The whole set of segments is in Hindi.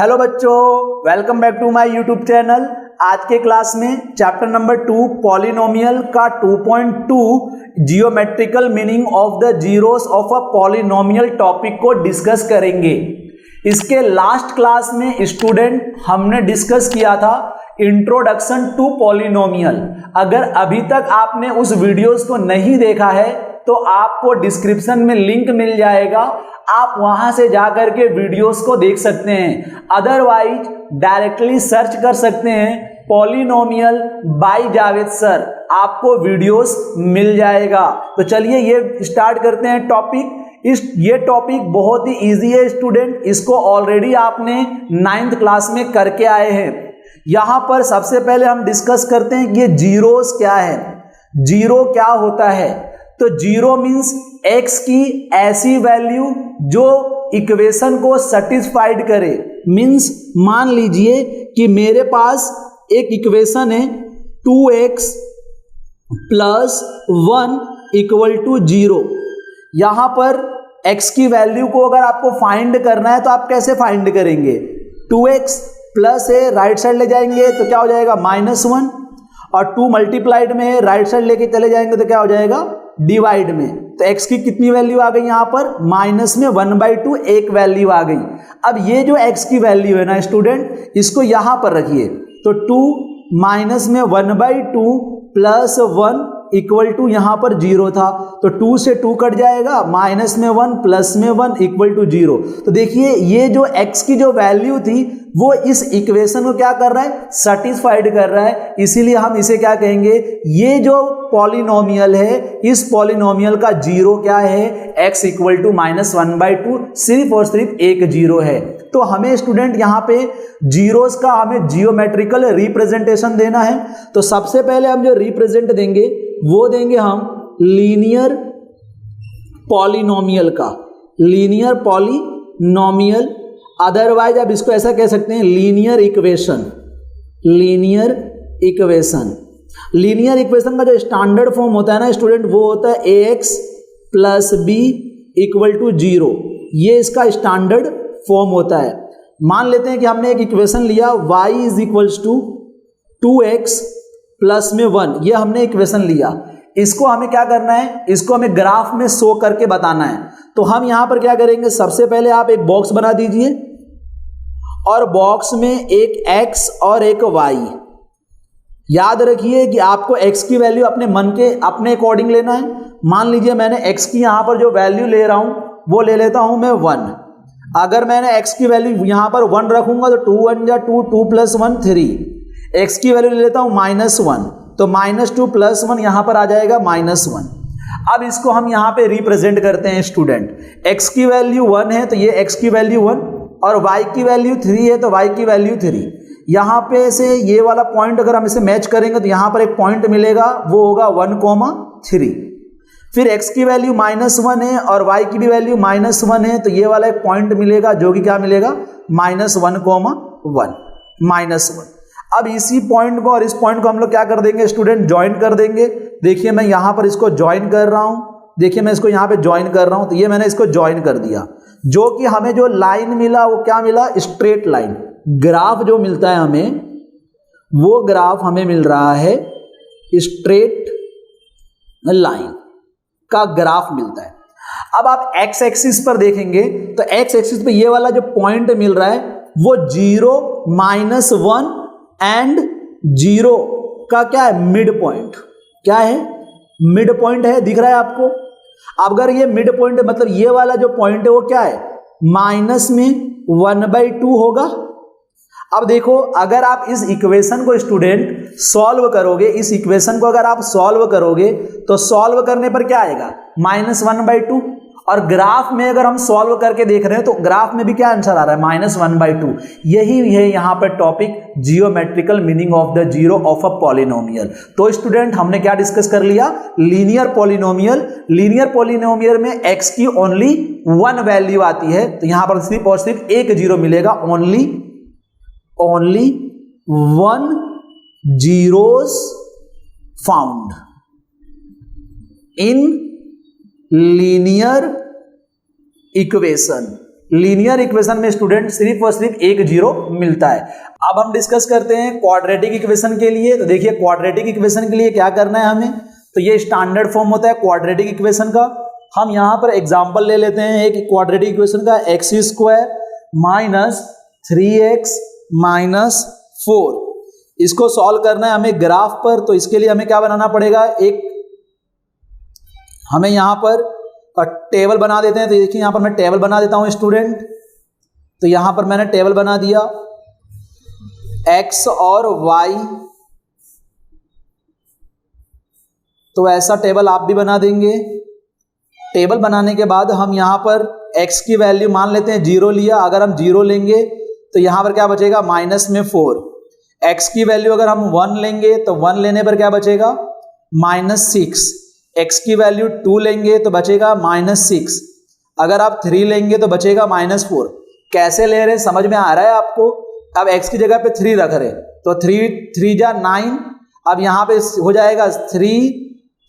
हेलो बच्चों, welcome back to my YouTube channel. आज के क्लास में चैप्टर नंबर 2 पॉलिनोमियल का 2.2 geometrical meaning of the zeros of a polynomial topic को डिस्कस करेंगे। इसके लास्ट क्लास में स्टूडेंट हमने डिस्कस किया था इंट्रोडक्शन टू पॉलिनोमियल। अगर अभी तक आपने उस वीडियोस को नहीं देखा है तो आपको डिस्क्रिप्शन में लिंक मिल जाएगा, आप वहां से जाकर के वीडियोस को देख सकते हैं। अदरवाइज डायरेक्टली सर्च कर सकते हैं पॉलिनोमियल बाय जावेद सर, आपको वीडियोस मिल जाएगा। तो चलिए ये स्टार्ट करते हैं टॉपिक। ये टॉपिक बहुत ही इजी है स्टूडेंट, इसको ऑलरेडी आपने 9th क्लास में करके आए हैं। यहां पर सबसे पहले हम डिस्कस करते हैं कि ये जीरोस क्या है, जीरो क्या होता है। तो जीरो मीन्स एक्स की ऐसी वैल्यू जो इक्वेशन को सेटिस्फाइड करे। मीन्स मान लीजिए कि मेरे पास एक इक्वेशन है 2x प्लस 1 इक्वल टू 0। यहां पर x की वैल्यू को अगर आपको फाइंड करना है तो आप कैसे फाइंड करेंगे? 2x प्लस है, राइट साइड ले जाएंगे तो क्या हो जाएगा -1, और 2 मल्टीप्लाइड में है, राइट साइड लेके चले जाएंगे तो क्या हो जाएगा डिवाइड में। तो x की कितनी वैल्यू आ गई यहां पर? माइनस में 1/2 एक वैल्यू आ गई। अब ये जो x की वैल्यू है ना स्टूडेंट, इसको यहां पर रखिए। तो 2 माइनस में 1/2 प्लस 1 इक्वल टू यहां पर 0 था, तो 2 से 2 कट जाएगा, माइनस में 1 प्लस में 1 इक्वल टू 0। तो देखिए ये जो x की जो वैल्यू थी वो इस इक्वेशन को क्या कर रहा है? सेटिस्फाइड कर रहा है। इसीलिए हम इसे क्या कहेंगे? ये जो पॉलिनोमियल है, इस पॉलिनोमियल का जीरो क्या है? x इक्वल टू -1/2, सिर्फ और सिर्फ एक जीरो है। तो हमें स्टूडेंट यहाँ पे जीरोस का हमें जियोमेट्रिकल रिप्रेजेंटेशन देना है। तो सबसे पहले हम जो रिप्रेजेंट देंगे वो देंगे हम लीनियर पॉलिनोमियल का, लीनियर पॉलिनोमियल, अदरवाइज आप इसको ऐसा कह सकते हैं linear equation. Linear equation, linear equation का जो स्टैंडर्ड फॉर्म होता है ना स्टूडेंट, वो होता है ax plus b equal to 0। ये इसका स्टैंडर्ड फॉर्म होता है। मान लेते हैं कि हमने एक इक्वेशन लिया y is equals to 2x plus में 1, ये हमने इक्वेशन लिया। इसको हमें क्या करना है? इसको हमें ग्राफ में शो करके बताना है। तो हम यहां पर क्या करेंगे? सबसे पहले आप एक बॉक्स बना दीजिए और बॉक्स में एक x और एक y। याद रखिए कि आपको x की वैल्यू अपने मन के अपने अकॉर्डिंग लेना है। मान लीजिए मैंने x की यहां पर जो वैल्यू ले रहा हूं वो ले लेता हूं मैं 1। अगर मैंने x की वैल्यू यहां पर 1 रखूंगा तो 2 1 जा 2, 2 प्लस 1 3। x की वैल्यू ले लेता हूं -1, तो -2 प्लस 1 यहां पर आ जाएगा -1। अब इसको हम यहां पे रिप्रेजेंट करते हैं स्टूडेंट। x की वैल्यू 1 है तो ये x की वैल्यू 1, और y की वैल्यू 3 है तो y की वैल्यू 3। यहां पे से ये वाला पॉइंट अगर हम इसे मैच करेंगे तो यहां पर एक पॉइंट मिलेगा, वो होगा 1,3। फिर x की वैल्यू -1 है और y की भी वैल्यू -1 है, तो ये वाला एक पॉइंट मिलेगा जो कि क्या मिलेगा? -1,1 -1। अब इसी पॉइंट को और इस पॉइंट को हम लोग क्या कर देंगे स्टूडेंट? ज्वाइन कर देंगे। देखिए मैं यहां पर इसको ज्वाइन कर रहा हूं, देखिए मैं इसको यहां पे ज्वाइन कर रहा हूं, तो ये मैंने इसको ज्वाइन कर दिया। जो कि हमें जो लाइन मिला वो क्या मिला? Straight line. ग्राफ जो मिलता है हमें, वो ग्राफ हमें मिल रहा है स्ट्रेट लाइन का ग्राफ मिलता है। अब आप x एक्सिस पर देखेंगे तो x एक्सिस पे ये वाला जो पॉइंट मिल रहा है वो 0, -1 एंड 0 का क्या है? Mid point. क्या है? मिड पॉइंट है, दिख रहा है आपको? अगर ये मिड पॉइंट है मतलब ये वाला जो पॉइंट है वो क्या है? माइनस में 1/2 होगा। अब देखो अगर आप इस इक्वेशन को स्टूडेंट सॉल्व करोगे, इस इक्वेशन को अगर आप सॉल्व करोगे तो सॉल्व करने पर क्या आएगा? -1/2। और ग्राफ में अगर हम सॉल्व करके देख रहे हैं तो ग्राफ में भी क्या आंसर आ रहा है? -1/2। यही है यहाँ पर topic, geometrical meaning of the zero of a polynomial. तो स्टूडेंट हमने क्या डिस्कस कर लिया? Linear polynomial. लीनियर पॉलिनोमियल में x की ओनली 1 वैल्यू आती है, तो यहां पर सिर्फ और सिर्फ एक जीरो मिलेगा। Only 1 zeros found in linear equation. Linear equation में स्टूडेंट सिर्फ और सिर्फ एक जीरो मिलता है। अब हम डिस्कस करते हैं क्वाड्रेटिक इक्वेशन के लिए। तो देखिए क्वाड्रेटिक इक्वेशन के लिए क्या करना है हमें, तो ये स्टैंडर्ड फॉर्म होता है क्वाड्रेटिक इक्वेशन का। हम यहां पर एग्जांपल ले लेते हैं एक क्वाड्रेटिक इक्वेशन का, x square minus 3x minus 4। इसको सॉल्व करना है हमें ग्राफ पर। तो इसके लिए हमें क्या बनाना पड़ेगा, एक हमें यहां पर टेबल बना देते हैं। तो देखिए यहां पर मैं टेबल बना देता हूं स्टूडेंट। तो यहां पर मैंने टेबल बना दिया x और y। तो ऐसा टेबल आप भी बना देंगे। टेबल बनाने के बाद हम यहां पर x की वैल्यू मान लेते हैं 0 लिया। अगर हम 0 लेंगे तो यहां पर क्या बचेगा, माइनस में 4। x की वैल्यू अगर हम 1 लेंगे तो 1 लेने पर क्या बचेगा, माइनस 6। x की वैल्यू 2 लेंगे तो बचेगा माइनस 6। अगर आप 3 लेंगे तो बचेगा माइनस 4। कैसे ले रहे हैं समझ में आ रहा है आपको। अब x की जगह पे 3 रख रहे हैं तो 3 जा 9। अब यहां पे हो जाएगा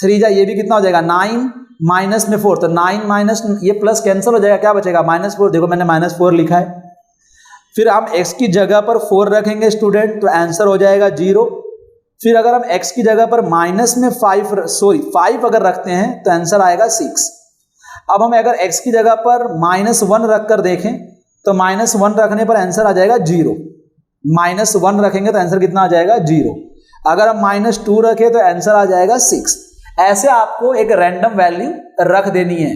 3 जा ये भी कितना हो जाएगा 9 माइनस में 4। तो 9 माइनस ये प्लस कैंसिल हो जाएगा, क्या बचेगा माइनस 4। देखो मैंने माइनस 4 लिखा है। फिर हम x की जगह पर 4 रखेंगे स्टूडेंट तो आंसर हो जाएगा 0। फिर अगर हम x की जगह पर माइनस में 5 अगर रखते हैं तो आंसर आएगा 6। अब हम अगर x की जगह पर माइनस 1 रख कर देखें तो माइनस 1 रखने पर आंसर आ जाएगा 0। माइनस 1 रखेंगे तो आंसर कितना आ जाएगा 0। अगर हम माइनस 2 रखें तो आंसर आ जाएगा 6। ऐसे आपको एक रैंडम वैल्यू रख देनी है।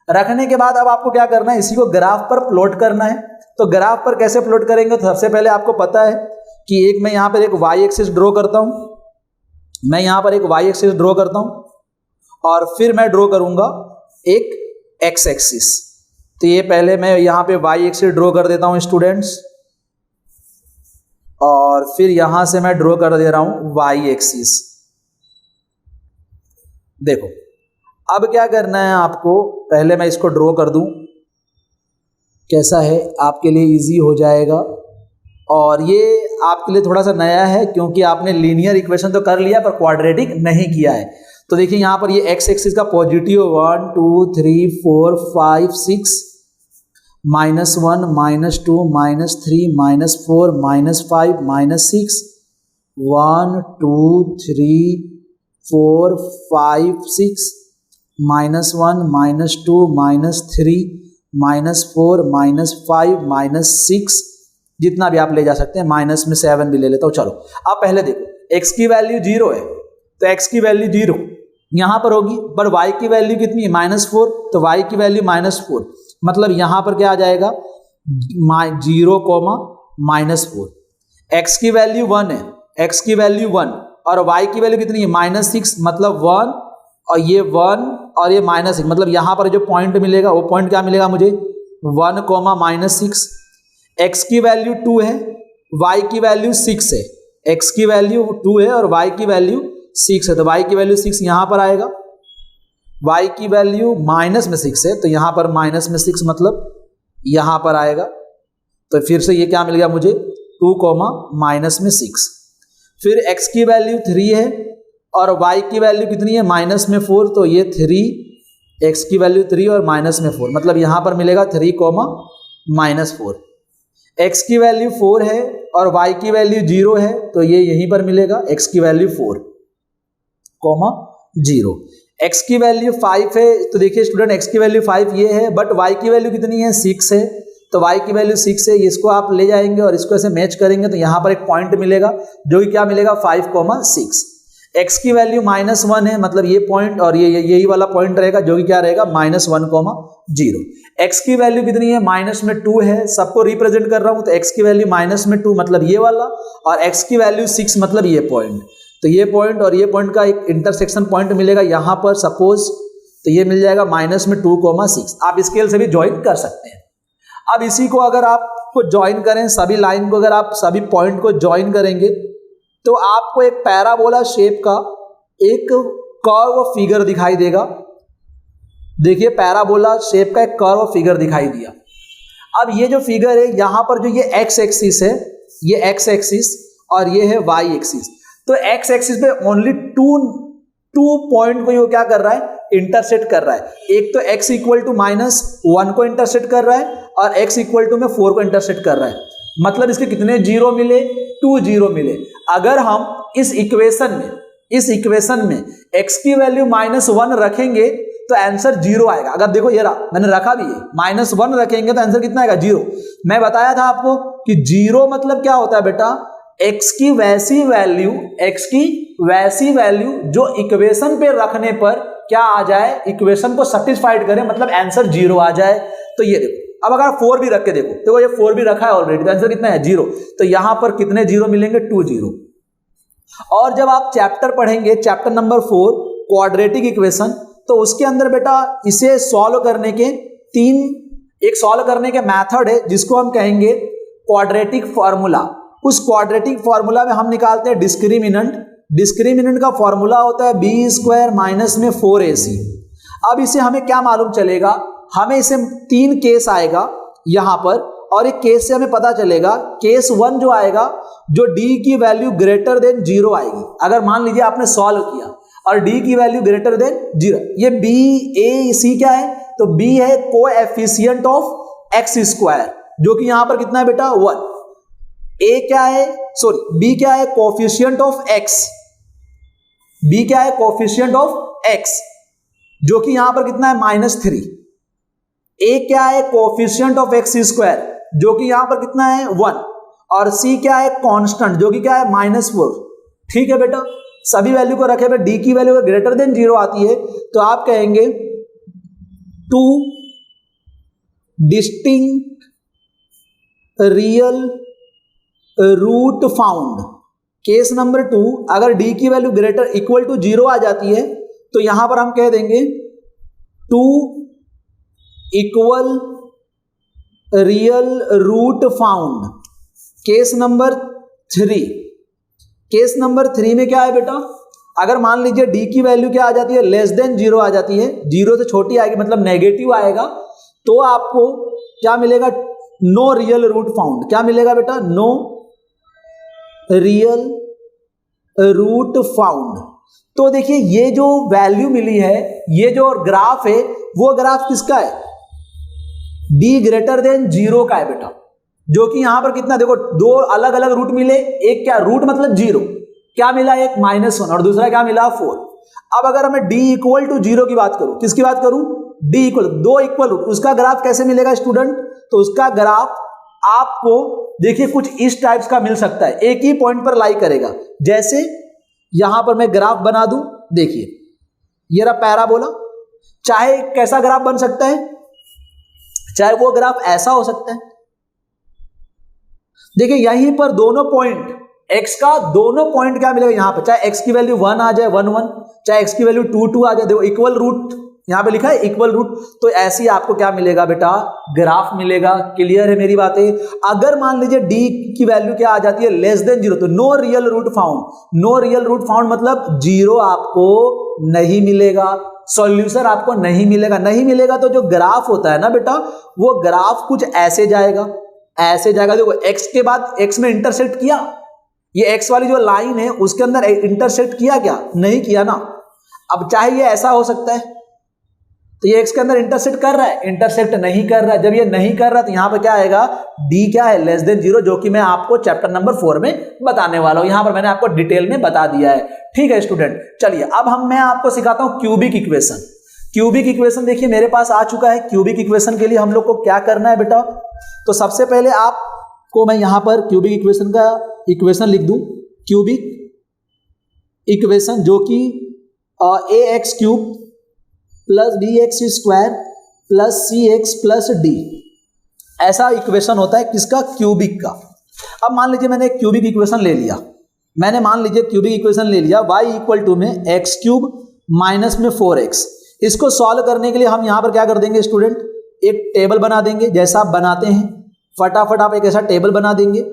रखने के बाद अब आपको क्या करना है, इसी को ग्राफ पर प्लॉट करना है। तो ग्राफ पर कैसे प्लॉट करेंगे, तो सबसे पहले आपको पता है कि एक मैं यहां पर एक y एक्सिस ड्रॉ करता हूं। मैं यहां पर एक y एक्सिस ड्रॉ करता हूं और फिर मैं ड्रॉ करूंगा एक x एक्सिस। तो ये पहले मैं यहां पे y एक्सिस ड्रॉ कर देता हूं स्टूडेंट्स, और फिर यहां से मैं ड्रॉ कर दे रहा हूं y एक्सिस। देखो अब क्या करना है आपको, पहले मैं इसको ड्रॉ कर दूं, कैसा है आपके लिए इजी हो जाएगा। और ये आपके लिए थोड़ा सा नया है क्योंकि आपने लीनियर इक्वेशन तो कर लिया पर क्वाड्रेटिक नहीं किया है। तो देखिए यहां पर ये x एक्सिस का positive 1 2 3 4 5 6 minus 1 minus 2 minus 3 minus 4 minus 5 minus 6 1 2 3 4 5 6 minus 1 minus 2 minus 3 minus 4 minus 5 minus 6, जितना भी आप ले जा सकते हैं। माइनस में 7 भी ले लेता हूं। चलो अब पहले देखो x की वैल्यू 0 है तो x की वैल्यू 0 यहां पर होगी, पर y की वैल्यू कितनी है -4। तो y की वैल्यू -4 मतलब यहां पर क्या आ जाएगा 0 -4। x की वैल्यू 1 है, x की वैल्यू 1 और y की वैल्यू कितनी है -6 मतलब 1 और ये 1 और ये -6 मतलब यहां पर जो पॉइंट मिलेगा वो पॉइंट क्या मिलेगा मुझे 1 -6। x की वैल्यू 2 है, y की वैल्यू 6 है। x की वैल्यू 2 है और y की वैल्यू 6 है तो y की वैल्यू 6 यहां पर आएगा। y की वैल्यू माइनस में 6 है तो यहां पर माइनस में 6 मतलब यहां पर आएगा। तो फिर से ये क्या मिल गया मुझे 2 माइनस में 6। फिर x की वैल्यू 3 है और y की वैल्यू कितनी है माइनस में 4 तो ये 3, x की वैल्यू 3 और माइनस में 4 मतलब यहां पर मिलेगा 3 -4। x की वैल्यू 4 है और y की वैल्यू 0 है तो ये यहीं पर मिलेगा x की वैल्यू 4 0। x की वैल्यू 5 है तो देखिए स्टूडेंट x की वैल्यू 5 ये है, बट y की वैल्यू कितनी है 6 है तो y की वैल्यू 6 है। इसको आप ले जाएंगे और इसको ऐसे मैच करेंगे तो यहां पर एक पॉइंट मिलेगा जो कि क्या मिलेगा 5 6। x की वैल्यू -1 है मतलब ये पॉइंट और ये यही वाला पॉइंट रहेगा जो कि क्या रहेगा -1 0। x की वैल्यू कितनी है माइनस में 2 है, सबको रिप्रेजेंट कर रहा हूं तो x की वैल्यू माइनस में 2 मतलब ये वाला और x की वैल्यू 6 मतलब ये पॉइंट। तो ये पॉइंट और ये पॉइंट का एक इंटरसेक्शन पॉइंट मिलेगा यहां पर सपोज, तो ये मिल जाएगा -2 6। आप स्केल से भी ज्वाइन कर सकते हैं। अब इसी को अगर आपको ज्वाइन करें, सभी लाइन को अगर आप सभी पॉइंट को ज्वाइन करेंगे तो आपको एक पैराबोला शेप का एक कर्व फिगर दिखाई देगा। देखिए पैराबोला शेप का एक कर्व फिगर दिखाई दिया। अब ये जो फिगर है यहां पर जो ये x एक्सिस है, ये x एक्सिस और ये है y एक्सिस। तो x एक्सिस पे ओनली टू पॉइंट को ये क्या कर रहा है इंटरसेक्ट कर रहा है। एक तो x इक्वल टू -1 को इंटरसेक्ट कर रहा है और x इक्वल टू में 4 को इंटरसेक्ट कर रहा है। मतलब इसके कितने जीरो मिले? 2 जीरो मिले। अगर हम इस इक्वेशन में x की वैल्यू -1 रखेंगे तो आंसर 0 आएगा। अगर देखो ये रहा, मैंने रखा भी है, -1 रखेंगे तो आंसर कितना आएगा? 0। मैं बताया था आपको कि 0 मतलब क्या होता है बेटा? x की वैसी वैल्यू जो इक्वेशन पे रखने पर क्या आ जाए, इक्वेशन को सेटिस्फाइड करे, मतलब आंसर 0 आ जाए। तो ये देखो, अब अगर 4 भी रख के देखो ये 4 भी रखा है ऑलरेडी, तो आंसर कितना है? 0। तो यहां पर कितने जीरो मिलेंगे? 2 जीरो। और जब आप चैप्टर पढ़ेंगे, चैप्टर नंबर 4 क्वाड्रेटिक इक्वेशन, तो उसके अंदर बेटा इसे सॉल्व करने के सॉल्व करने के मेथड है जिसको हम कहेंगे क्वाड्रेटिक फॉर्मूला। उस क्वाड्रेटिक फॉर्मूला में हम निकालते हैं डिस्क्रिमिनेंट का फॉर्मूला होता है b² माइनस में 4ac। अब इसे हमें क्या मालूम चलेगा? हमें इसे 3 केस आएगा यहां पर, और एक केस से हमें पता चलेगा, केस 1 जो आएगा, जो d की वैल्यू ग्रेटर देन 0 आएगी। अगर मान लीजिए आपने सॉल्व किया और d की वैल्यू ग्रेटर देन 0, ये b a c क्या है? तो b है कोएफिशिएंट ऑफ x², जो कि यहां पर कितना है बेटा? 1। a क्या है? b क्या है? Coefficient of x। b क्या है? कोएफिशिएंट ऑफ x, जो कि यहां पर कितना है? -3। a क्या है? कोएफिशिएंट ऑफ x², जो कि यहां पर कितना है? 1। और c क्या है? कांस्टेंट, जो कि क्या है? -4। ठीक है बेटा, सभी वैल्यू को रखे पे d की वैल्यू अगर ग्रेटर देन 0 आती है तो आप कहेंगे 2 distinct real root found. Case number 2, अगर d की वैल्यू ग्रेटर इक्वल टू 0 आ जाती है तो यहां पर हम कह देंगे 2 equal real root found. Case number 3 में क्या है बेटा? अगर मान लीजिए d की वैल्यू क्या आ जाती है? लेस देन 0 आ जाती है, 0 से छोटी आएगी, मतलब नेगेटिव आएगा, तो आपको क्या मिलेगा? No real root found. क्या मिलेगा बेटा? No real root found. तो देखिए ये जो वैल्यू मिली है, ये जो ग्राफ है, वो ग्राफ किसका है? d ग्रेटर देन 0 का है बेटा, जो कि यहां पर कितना, देखो 2 अलग अलग रूट मिले। एक क्या रूट मतलब 0, क्या मिला? एक -1 और दूसरा क्या मिला? 4। अब अगर मैं d इक्वल टू 0 की बात करूं, किसकी बात करूं? d इक्वल 2 इक्वल रूट, उसका ग्राफ कैसे मिलेगा स्टूडेंट? तो उसका ग्राफ आपको देखिए कुछ इस टाइप्स का मिल सकता है, एक ही पॉइंट पर लाई करेगा। जैसे यहां पर मैं ग्राफ बना दूं, देखिए ये रहा पैराबोला। चाहे कैसा ग्राफ बन सकता है? चाहे वो ग्राफ ऐसा हो सकता है। देखिए यहीं पर दोनों पॉइंट x का दोनों पॉइंट क्या मिलेगा यहां पर? चाहे x की वैल्यू 1 आ जाए 1 1, चाहे x की वैल्यू 2 2 आ जाए, देखो इक्वल रूट यहां पे लिखा है, इक्वल रूट। तो ऐसे ही आपको क्या मिलेगा बेटा? ग्राफ मिलेगा। क्लियर है मेरी बातें? अगर मान लीजिए d की वैल्यू क्या आ जाती है? लेस देन 0, तो no real root found. No real root found मतलब 0 आपको नहीं मिलेगा, सॉल्यूशन आपको नहीं मिलेगा। नहीं मिलेगा तो जो ग्राफ होता है ना बेटा, वो ग्राफ कुछ ऐसे जाएगा, ऐसे जाएगा। देखो x के बाद x में इंटरसेक्ट किया, ये x वाली जो लाइन है उसके अंदर इंटरसेक्ट किया क्या? नहीं किया ना। अब चाहे ये ऐसा हो सकता है, तो ये x के अंदर इंटरसेक्ट कर रहा है, इंटरसेक्ट नहीं कर रहा है। जब ये नहीं कर रहा है तो यहां पर क्या आएगा? d क्या है? लेस देन 0, जो कि मैं आपको चैप्टर नंबर 4 में बताने वाला हूं। यहां पर मैंने आपको डिटेल में बता दिया है। ठीक है स्टूडेंट, चलिए अब मैं आपको सिखाता हूं क्यूबिक इक्वेशन। क्यूबिक इक्वेशन देखिए मेरे पास आ चुका है। क्यूबिक इक्वेशन के लिए हम लोग को क्या करना है बेटा? तो सबसे पहले आपको मैं यहां पर क्यूबिक इक्वेशन का इक्वेशन लिख दूं। क्यूबिक इक्वेशन जो कि ax³ plus bx² plus cx plus d, ऐसा इक्वेशन होता है किसका? क्यूबिक का। अब मान लीजिए मैंने क्यूबिक इक्वेशन ले लिया, y इक्वल टू में x³ माइनस में 4x। इसको सॉल्व करने के लिए हम यहां पर क्या कर देंगे स्टूडेंट? एक टेबल बना देंगे, जैसा आप बनाते हैं फटाफट आप एक ऐसा टेबल बना देंगे।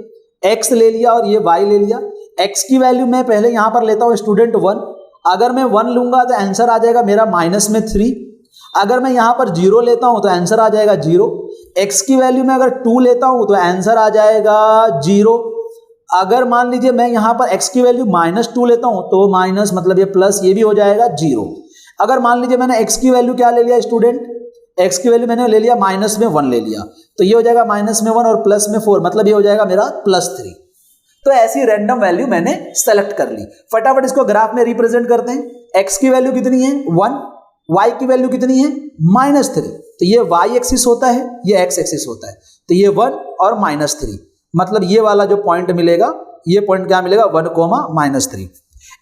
x ले लिया और ये y ले लिया। x की वैल्यू मैं पहले यहां पर लेता हूं स्टूडेंट 1। अगर मैं 1 लूंगा तो आंसर आ जाएगा मेरा -3। अगर मैं यहां पर 0 लेता हूं तो आंसर आ जाएगा 0। x की वैल्यू में अगर 2 लेता हूं तो आंसर आ जाएगा 0। अगर मान लीजिए मैं यहां पर x की वैल्यू -2 लेता हूं तो माइनस मतलब ये प्लस, ये भी हो जाएगा 0। अगर मान लीजिए मैंने x की वैल्यू क्या ले लिया स्टूडेंट, x की वैल्यू मैंने ले लिया माइनस में 1 ले लिया, तो ये हो जाएगा माइनस में 1 और प्लस में 4, मतलब ये हो जाएगा मेरा +3। तो ऐसी रैंडम वैल्यू मैंने सेलेक्ट कर ली। फटाफट इसको ग्राफ में रिप्रेजेंट करते हैं। x की वैल्यू कितनी है 1, y की वैल्यू कितनी है -3, तो ये y एक्सिस होता है, ये x एक्सिस होता है, तो ये 1 और -3, मतलब ये वाला जो पॉइंट मिलेगा, ये पॉइंट क्या मिलेगा 1, -3।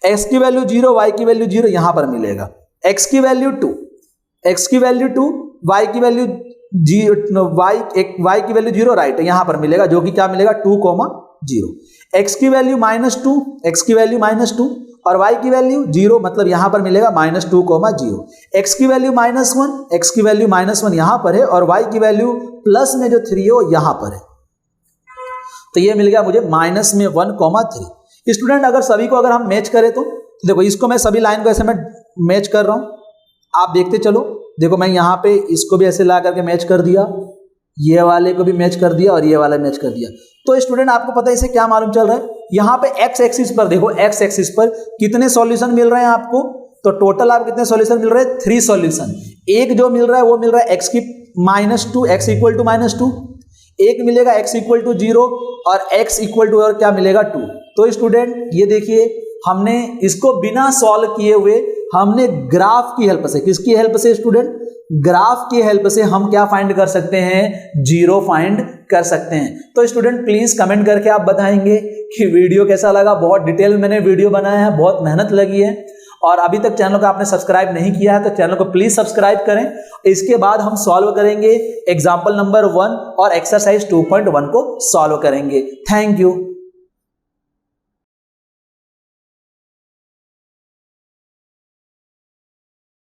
x की वैल्यू 0, y की वैल्यू 0 यहां पर मिलेगा, x की वैल्यू 2, x की वैल्यू 2, y की वैल्यू y की वैल्यू 0 राइट है, यहां पर मिलेगा, जो कि क्या मिलेगा 2, 0। x की वैल्यू -2, x की वैल्यू -2 और y की वैल्यू 0, मतलब यहां पर मिलेगा -2, 0। x की वैल्यू -1, x की वैल्यू -1 यहां पर है और y की वैल्यू प्लस में जो 3 है वो यहां पर है, तो ये मिल गया मुझे -1, 3। स्टूडेंट अगर सभी को अगर हम मैच करें तो देखो, इसको मैं सभी लाइन को ऐसे मैं मैच कर रहा हूं, आप देखते चलो। देखो मैं यहां पे इसको भी ऐसे ला करके मैच कर दिया, ये वाले को भी मैच कर दिया और ये वाला मैच कर दिया। तो स्टूडेंट आपको पता है इसे क्या मालूम चल रहा है, यहाँ पे x एक्सिस पर देखो, x एक्सिस पर कितने सॉल्यूशन मिल रहे हैं आपको, तो टोटल आप कितने सॉल्यूशन मिल रहे हैं 3 सॉल्यूशन। एक जो मिल रहा है वो मिल रहा है x की -2, x इक्वल टू -2, एक मिलेगा x इक्वल टू 0 और x इक्वल टू और क्या मिलेगा 2। तो स्टूडेंट ये देखिए, हमने इसको बिना सॉल्व किए हुए हमने ग्राफ की हेल्प से, किसकी हेल्प से स्टूडेंट, ग्राफ की हेल्प से हम क्या फाइंड कर सकते हैं, 0 फाइंड कर सकते हैं। तो स्टूडेंट प्लीज कमेंट करके आप बताएंगे कि वीडियो कैसा लगा। बहुत डिटेल में मैंने वीडियो बनाया है, बहुत मेहनत लगी है, और अभी तक चैनल को आपने सब्सक्राइब नहीं किया है तो चैनल को प्लीज सब्सक्राइब करें। इसके बाद हम सॉल्व करेंगे एग्जाम्पल नंबर 1 और एक्सरसाइज 2.1 को सॉल्व करेंगे। Thank you.